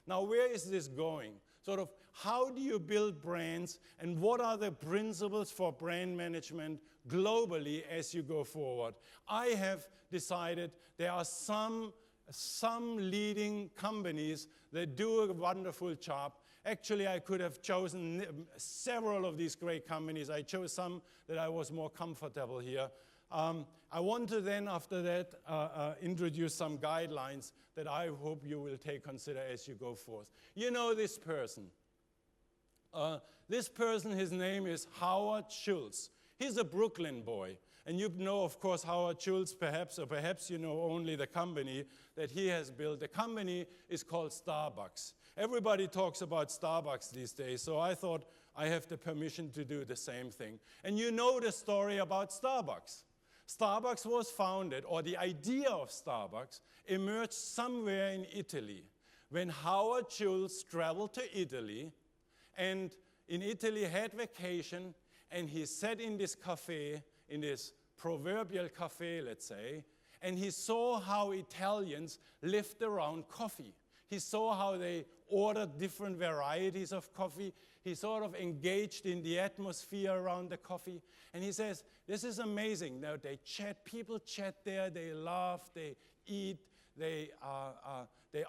Now, where is this going? Sort of, how do you build brands, and what are the principles for brand management globally as you go forward? I have decided there are some leading companies that do a wonderful job. Actually, I could have chosen several of these great companies. I chose some that I was more comfortable here. I want to then, after that, introduce some guidelines that I hope you will consider as you go forth. You know this person. This person, his name is Howard Schultz. He's a Brooklyn boy. And you know, of course, Howard Schultz, perhaps, or perhaps you know only the company that he has built. The company is called Starbucks. Everybody talks about Starbucks these days, so I thought I have the permission to do the same thing. And you know the story about Starbucks. Starbucks was founded, or the idea of Starbucks emerged somewhere in Italy when Howard Schultz traveled to Italy, and in Italy had vacation, and he sat in this cafe, in this proverbial cafe, let's say, and he saw how Italians lived around coffee. He saw how they ordered different varieties of coffee. He sort of engaged in the atmosphere around the coffee. And he says, this is amazing. Now they chat, people chat there, they laugh, they eat, they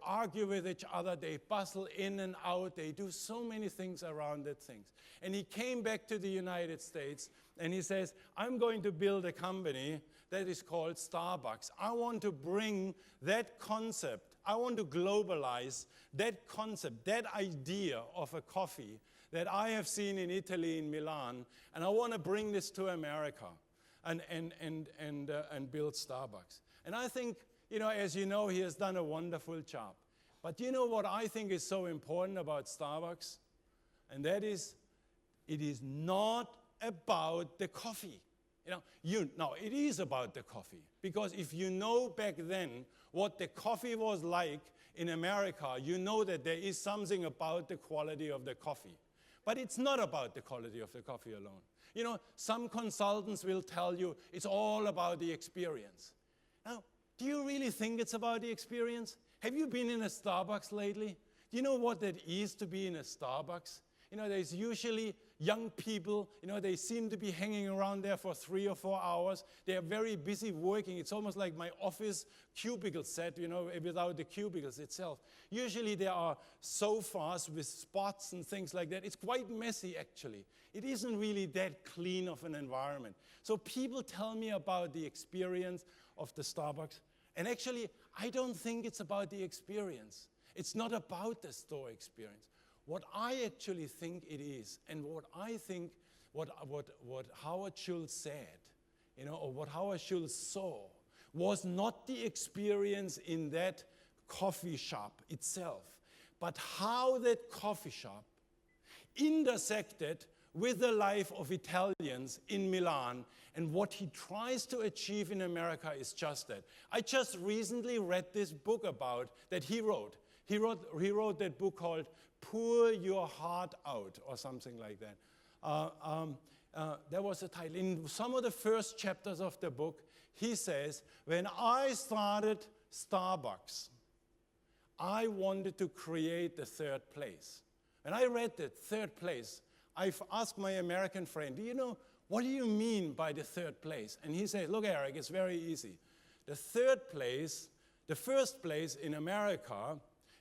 argue with each other, they bustle in and out, they do so many things around that things. And he came back to the United States and he says, I'm going to build a company that is called Starbucks. I want to bring that concept, I want to globalize that concept, that idea of a coffee that I have seen in Italy, in Milan, and I want to bring this to America and build Starbucks. And I think, you know, as you know, he has done a wonderful job. But you know what I think is so important about Starbucks? And that is, it is not about the coffee. No, it is about the coffee. Because if you know back then what the coffee was like in America, you know that there is something about the quality of the coffee. But it's not about the quality of the coffee alone. You know, some consultants will tell you it's all about the experience. Now, do you really think it's about the experience? Have you been in a Starbucks lately? Do you know what that is to be in a Starbucks? You know, there's usually young people, you know, they seem to be hanging around there for 3 or 4 hours. They are very busy working. It's almost like my office cubicle set, you know, without the cubicles itself. Usually there are sofas with spots and things like that. It's quite messy, actually. It isn't really that clean of an environment. So people tell me about the experience of the Starbucks. And actually, I don't think it's about the experience. It's not about the store experience. What I actually think it is, and what I think, what Howard Schultz said, you know, or what Howard Schultz saw, was not the experience in that coffee shop itself, but how that coffee shop intersected with the life of Italians in Milan, and what he tries to achieve in America is just that. I just recently read this book about that he wrote. He wrote that book called Pour Your Heart Out, or something like that. There was a title. In some of the first chapters of the book, he says, when I started Starbucks, I wanted to create the third place. When I read that third place, I've asked my American friend, do you know, what do you mean by the third place? And he said, look, Eric, it's very easy. The third place, the first place in America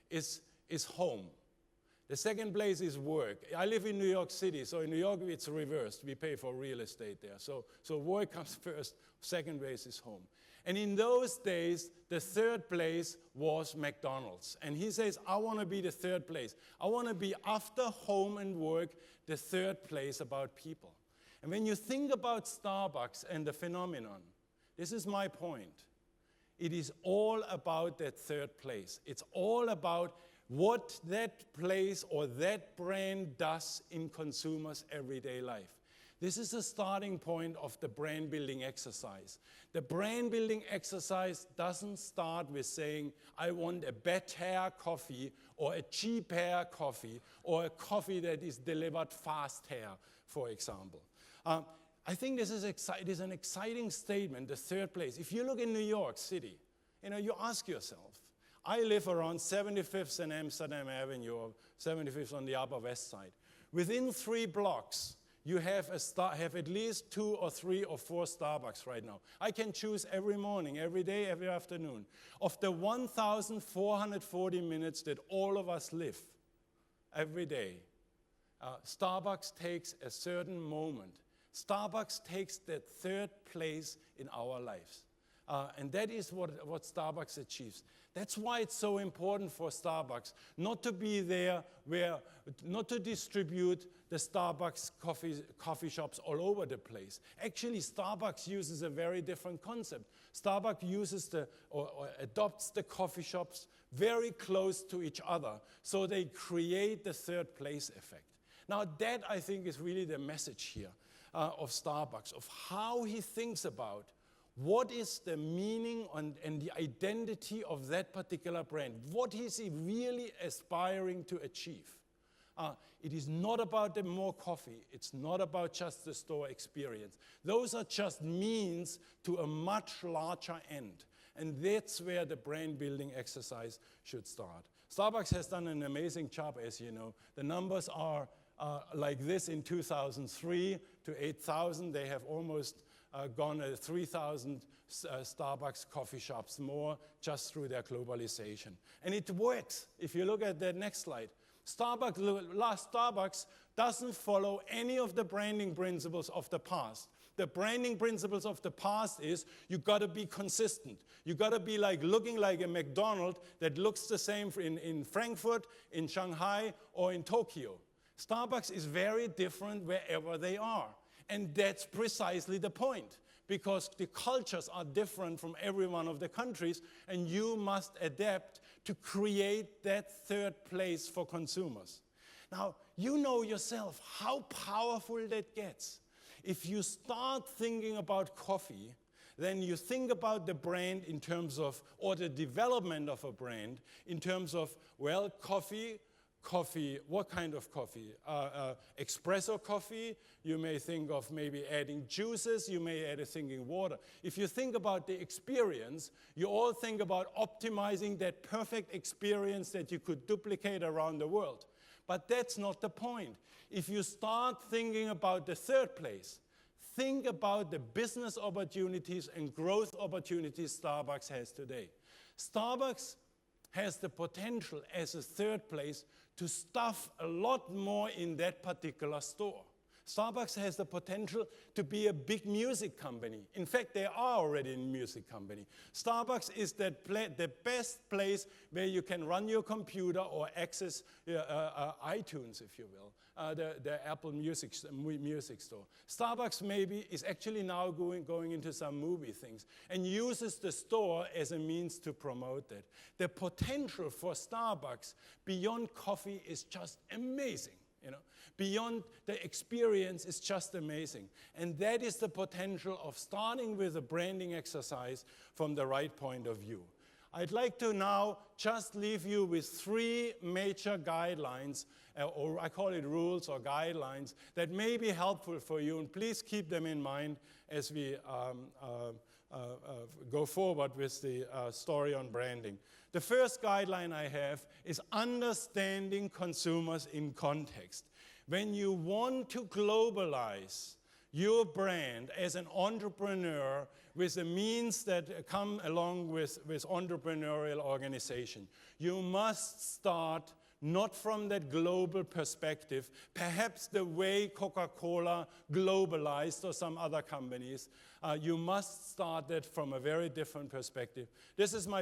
is home. The second place is work. I live in New York City, so in New York it's reversed. We pay for real estate there. So work comes first, second place is home. And in those days, the third place was McDonald's. And he says, I want to be the third place. I want to be, after home and work, the third place about people. And when you think about Starbucks and the phenomenon, this is my point. It is all about that third place. It's all about what that place or that brand does in consumers' everyday life. This is the starting point of the brand building exercise. The brand building exercise doesn't start with saying, I want a better coffee or a cheaper coffee or a coffee that is delivered fast here, for example. I think this is an exciting statement, the third place. If you look in New York City, you know, you ask yourself, I live around 75th and Amsterdam Avenue, or 75th on the Upper West Side. Within 3 blocks, you have at least 2 or 3 or 4 Starbucks right now. I can choose every morning, every day, every afternoon. Of the 1,440 minutes that all of us live every day, Starbucks takes a certain moment. Starbucks takes that 3rd place in our lives. And that is what Starbucks achieves. That's why it's so important for Starbucks not to be there not to distribute the Starbucks coffee shops all over the place. Actually, Starbucks uses a very different concept. Starbucks uses or adopts the coffee shops very close to each other, so they create the 3rd place effect. Now that, I think, is really the message here of Starbucks, of how he thinks about what is the meaning and the identity of that particular brand. What is he really aspiring to achieve? It is not about the more coffee. It's not about just the store experience. Those are just means to a much larger end. And that's where the brand building exercise should start. Starbucks has done an amazing job, as you know. The numbers are like this in 2003 to 8,000. They have almost gone 3,000 Starbucks coffee shops more just through their globalization. And it works. If you look at that next slide, Starbucks doesn't follow any of the branding principles of the past. The branding principles of the past is you got to be consistent. You got to be looking like a McDonald's that looks the same in Frankfurt, in Shanghai, or in Tokyo. Starbucks is very different wherever they are. And that's precisely the point, because the cultures are different from every one of the countries, and you must adapt to create that 3rd place for consumers. Now, you know yourself how powerful that gets. If you start thinking about coffee, then you think about the brand in terms of, or the development of a brand in terms of, well, coffee, what kind of coffee? Espresso coffee, you may think of maybe adding juices, you may add thinking water. If you think about the experience, you all think about optimizing that perfect experience that you could duplicate around the world. But that's not the point. If you start thinking about the 3rd place, think about the business opportunities and growth opportunities Starbucks has today. Starbucks has the potential as a 3rd place to stuff a lot more in that particular store. Starbucks has the potential to be a big music company. In fact, they are already a music company. Starbucks is the best place where you can run your computer or access iTunes, if you will, the Apple Music store. Starbucks maybe is actually now going into some movie things and uses the store as a means to promote that. The potential for Starbucks beyond coffee is just amazing. Beyond the experience is just amazing. And that is the potential of starting with a branding exercise from the right point of view. I'd like to now just leave you with 3 major guidelines, or I call it rules or guidelines, that may be helpful for you, and please keep them in mind as we go forward with the story on branding. The first guideline I have is understanding consumers in context. When you want to globalize your brand as an entrepreneur with the means that come along with entrepreneurial organization, you must start not from that global perspective, perhaps the way Coca-Cola globalized or some other companies. You must start that from a very different perspective. This is my